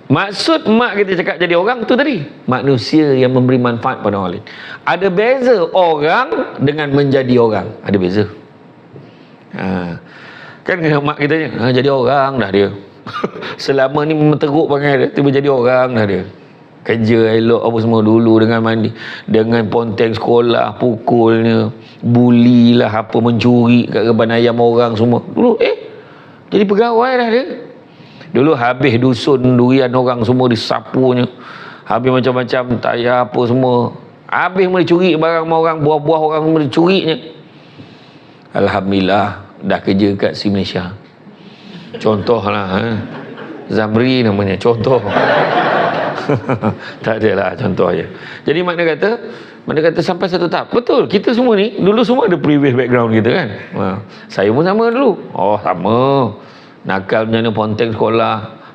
Maksud mak kita cakap jadi orang tu tadi, manusia yang memberi manfaat pada orang lain. Ada beza orang dengan menjadi orang. Ada beza. Kan mak kita ni, jadi orang dah dia. Selama ni memang teruk panggil dia, tiba jadi orang dah dia. Kerja elok apa semua dulu dengan mandi, dengan ponteng sekolah, pukulnya, bulilah apa, mencuri kat reban ayam orang semua. Dulu jadi pegawai dah dia. Dulu habis dusun durian orang semua disapunya. Habis macam-macam tayar apa semua. Habis mula curi barang orang, buah-buah orang semua dicurinya. Alhamdulillah dah kerja kat si Malaysia. Contohlah Zamri namanya, contoh. Tak adalah, contoh je. Jadi mana kata sampai satu tahap. Betul, kita semua ni dulu semua ada previous background kita kan. Saya pun sama dulu. Sama. Nakal macam mana ponteng sekolah.